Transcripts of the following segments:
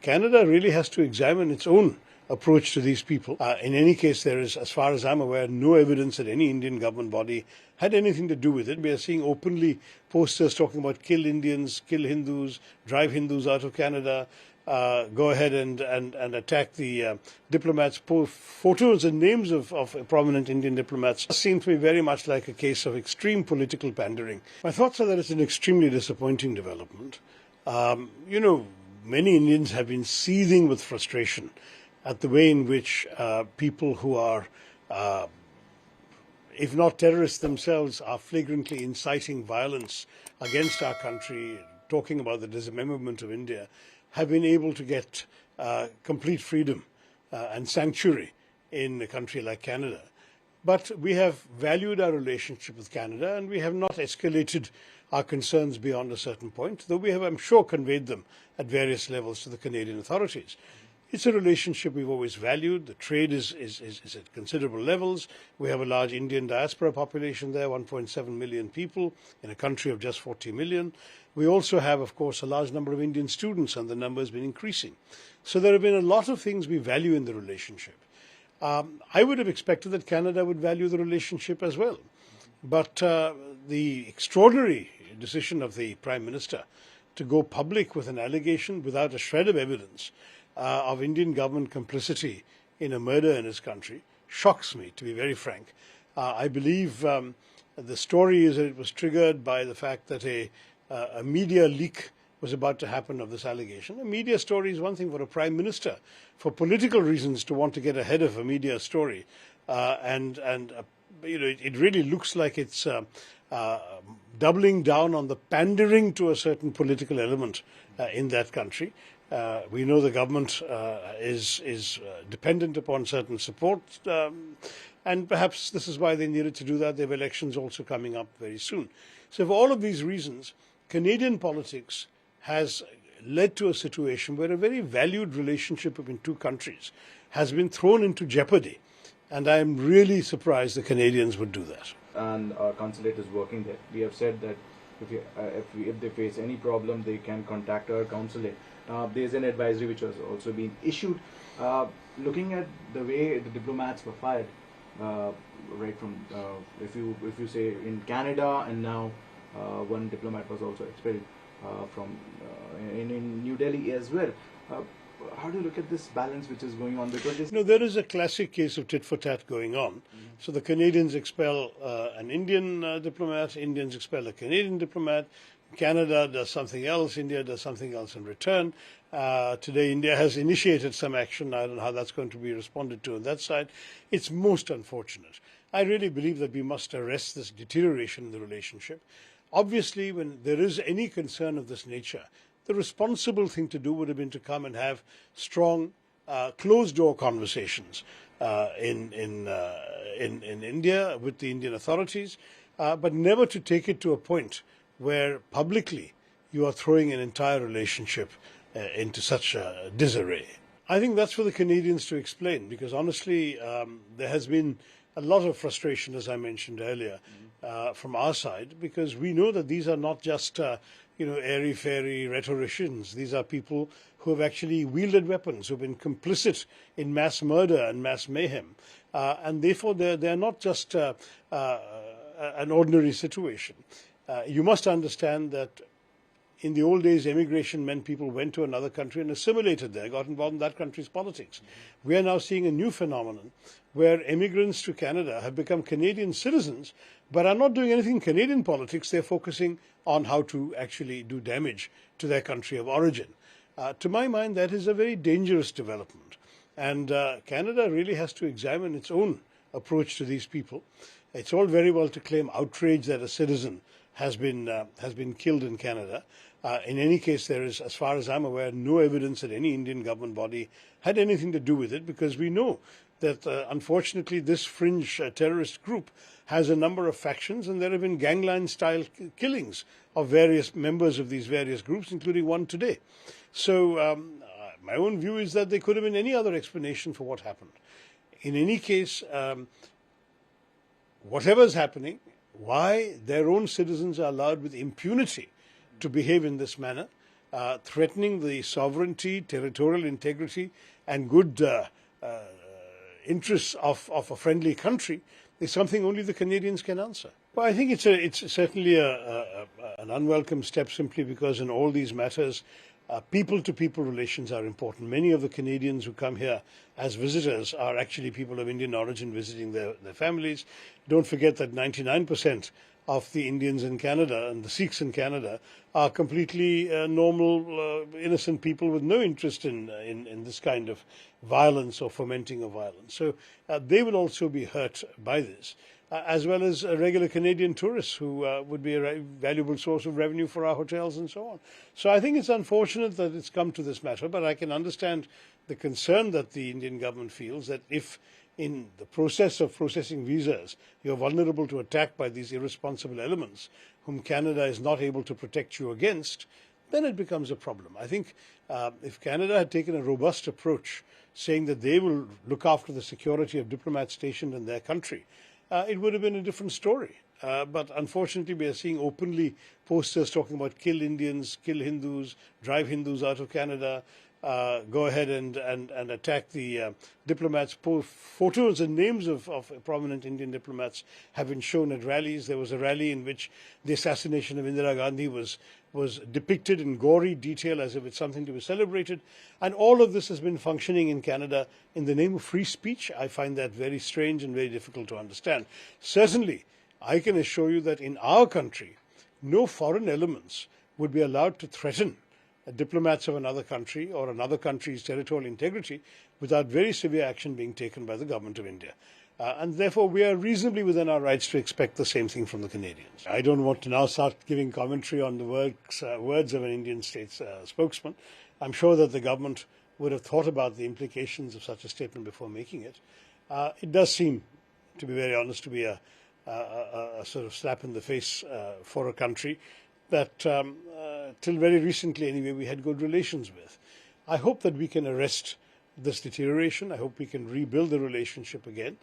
Canada really has to examine its own approach to these people. In any case, there is, as far as I'm aware, no evidence that any Indian government body had anything to do with it. We are seeing openly posters talking about kill Indians, kill Hindus, drive Hindus out of Canada, go ahead and attack the diplomats. Photos and names of prominent Indian diplomats seem to be very much like a case of extreme political pandering. My thoughts are that it's an extremely disappointing development. Many Indians have been seething with frustration at the way in which people who are, if not terrorists themselves, are flagrantly inciting violence against our country, talking about the dismemberment of India, have been able to get complete freedom and sanctuary in a country like Canada. But we have valued our relationship with Canada, and we have not escalated our concerns beyond a certain point, though we have, I'm sure, conveyed them at various levels to the Canadian authorities. It's a relationship we've always valued. The trade is at considerable levels. We have a large Indian diaspora population there, 1.7 million people in a country of just 40 million. We also have, of course, a large number of Indian students, and the number has been increasing. So there have been a lot of things we value in the relationship. I would have expected that Canada would value the relationship as well. But the extraordinary decision of the Prime Minister to go public with an allegation without a shred of evidence of Indian government complicity in a murder in his country shocks me, to be very frank. I believe the story is that it was triggered by the fact that a media leak was about to happen of this allegation. A media story is one thing for a Prime Minister, for political reasons, to want to get ahead of a media story. It really looks like it's doubling down on the pandering to a certain political element in that country. We know the government is dependent upon certain support, and perhaps this is why they needed to do that. They have elections also coming up very soon. So for all of these reasons, Canadian politics has led to a situation where a very valued relationship between two countries has been thrown into jeopardy. And I am really surprised the Canadians would do that. And our consulate is working there. We have said that if they face any problem, they can contact our consulate. There is an advisory which has also been issued. Looking at the way the diplomats were fired, right from if you say in Canada, and now one diplomat was also expelled from in New Delhi as well. How do you look at this balance which is going on? Because there is a classic case of tit for tat going on. Mm-hmm. So the Canadians expel an Indian diplomat, Indians expel a Canadian diplomat, Canada does something else, India does something else in return. Today India has initiated some action. I don't know how that's going to be responded to on that side. It's most unfortunate. I really believe that we must arrest this deterioration in the relationship. Obviously, when there is any concern of this nature, the responsible thing to do would have been to come and have strong, closed-door conversations in India with the Indian authorities, but never to take it to a point where publicly you are throwing an entire relationship into such disarray. I think that's for the Canadians to explain, because honestly, there has been a lot of frustration, as I mentioned earlier, from our side, because we know that these are not just airy-fairy rhetoricians. These are people who have actually wielded weapons, who have been complicit in mass murder and mass mayhem. And therefore, they're not just an ordinary situation. You must understand that in the old days, immigration meant people went to another country and assimilated there, got involved in that country's politics. Mm-hmm. We are now seeing a new phenomenon where immigrants to Canada have become Canadian citizens, but are not doing anything in Canadian politics. They're focusing on how to actually do damage to their country of origin. To my mind, that is a very dangerous development. And Canada really has to examine its own approach to these people. It's all very well to claim outrage that a citizen has been killed in Canada. In any case, there is, as far as I'm aware, no evidence that any Indian government body had anything to do with it, because we know that, unfortunately, this fringe terrorist group has a number of factions, and there have been gangland-style killings of various members of these various groups, including one today. So my own view is that there could have been any other explanation for what happened. In any case, whatever is happening, why their own citizens are allowed with impunity to behave in this manner, threatening the sovereignty, territorial integrity, and good interests of a friendly country is something only the Canadians can answer. Well, I think it's certainly an unwelcome step, simply because in all these matters, people-to-people relations are important. Many of the Canadians who come here as visitors are actually people of Indian origin visiting their families. Don't forget that 99% of the Indians in Canada and the Sikhs in Canada are completely normal, innocent people with no interest in this kind of violence or fomenting of violence. So they will also be hurt by this, as well as regular Canadian tourists who would be a valuable source of revenue for our hotels and so on. So I think it's unfortunate that it's come to this matter, but I can understand the concern that the Indian government feels that if in the process of processing visas, you're vulnerable to attack by these irresponsible elements whom Canada is not able to protect you against, then it becomes a problem. I think if Canada had taken a robust approach, saying that they will look after the security of diplomats stationed in their country, it would have been a different story. But unfortunately, we are seeing openly posters talking about kill Indians, kill Hindus, drive Hindus out of Canada, go ahead and attack the diplomats. Photos and names of prominent Indian diplomats have been shown at rallies. There was a rally in which the assassination of Indira Gandhi was depicted in gory detail as if it's something to be celebrated. And all of this has been functioning in Canada in the name of free speech. I find that very strange and very difficult to understand. Certainly, I can assure you that in our country, no foreign elements would be allowed to threaten diplomats of another country or another country's territorial integrity without very severe action being taken by the government of India. And therefore, we are reasonably within our rights to expect the same thing from the Canadians. I don't want to now start giving commentary on the words of an Indian state spokesman. I'm sure that the government would have thought about the implications of such a statement before making it. It does seem, to be very honest, to be a sort of slap in the face for a country that till very recently anyway we had good relations with. I hope that we can arrest this deterioration. I hope we can rebuild the relationship again.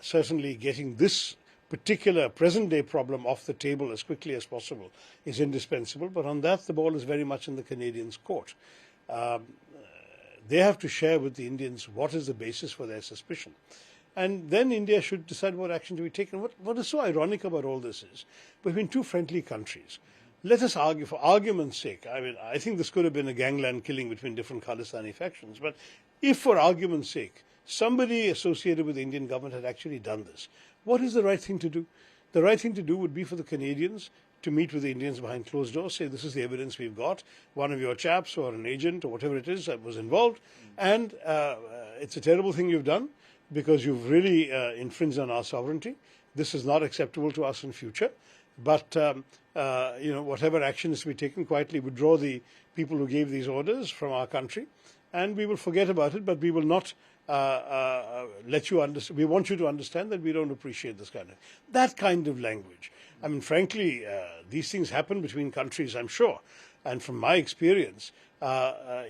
Certainly getting this particular present-day problem off the table as quickly as possible is indispensable, but on that the ball is very much in the Canadians' court. They have to share with the Indians what is the basis for their suspicion. And then India should decide what action to be taken. What is so ironic about all this is, between two friendly countries, let us argue, for argument's sake, I think this could have been a gangland killing between different Khalistani factions, but if for argument's sake, somebody associated with the Indian government had actually done this, what is the right thing to do? The right thing to do would be for the Canadians to meet with the Indians behind closed doors, say, this is the evidence we've got, one of your chaps or an agent or whatever it is that was involved, and it's a terrible thing you've done because you've really infringed on our sovereignty. This is not acceptable to us in future. But whatever action is to be taken, quietly withdraw the people who gave these orders from our country, and we will forget about it. But we will not let you understand. We want you to understand that we don't appreciate that kind of language. I mean, frankly, these things happen between countries, I'm sure. And from my experience,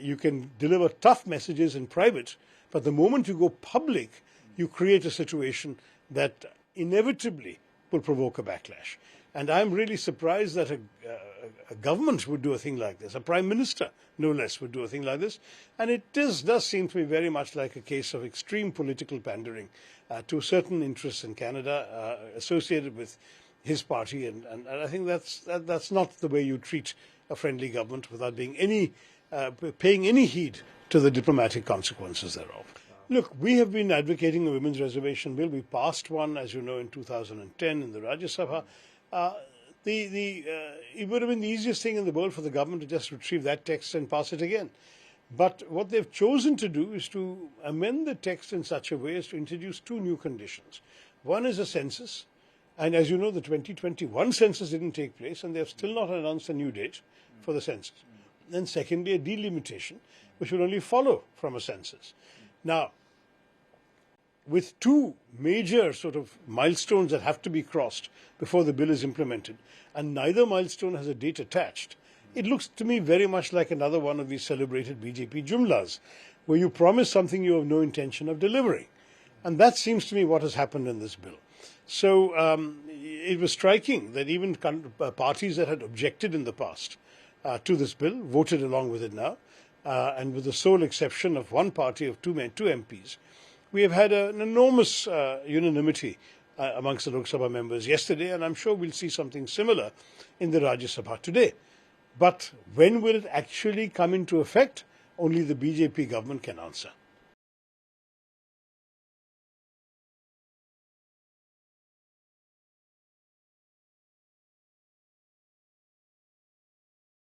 you can deliver tough messages in private, but the moment you go public, you create a situation that inevitably will provoke a backlash. And I'm really surprised that a government would do a thing like this. A prime minister, no less, would do a thing like this. And it does seem to me very much like a case of extreme political pandering to certain interests in Canada associated with his party. And I think that's not the way you treat a friendly government without being paying any heed to the diplomatic consequences thereof. Look, we have been advocating a women's reservation bill. We passed one, as you know, in 2010 in the Rajya Sabha. It would have been the easiest thing in the world for the government to just retrieve that text and pass it again. But what they've chosen to do is to amend the text in such a way as to introduce two new conditions. One is a census, and as you know, the 2021 census didn't take place, and they have still not announced a new date for the census. And secondly, a delimitation, which will only follow from a census. Now, with two major sort of milestones that have to be crossed before the bill is implemented, and neither milestone has a date attached, it looks to me very much like another one of these celebrated BJP jumlas, where you promise something you have no intention of delivering. And that seems to me what has happened in this bill. So it was striking that even parties that had objected in the past to this bill, voted along with it now, and with the sole exception of one party of two MPs, we have had an enormous unanimity amongst the Lok Sabha members yesterday, and I'm sure we'll see something similar in the Rajya Sabha today. But when will it actually come into effect? Only the BJP government can answer.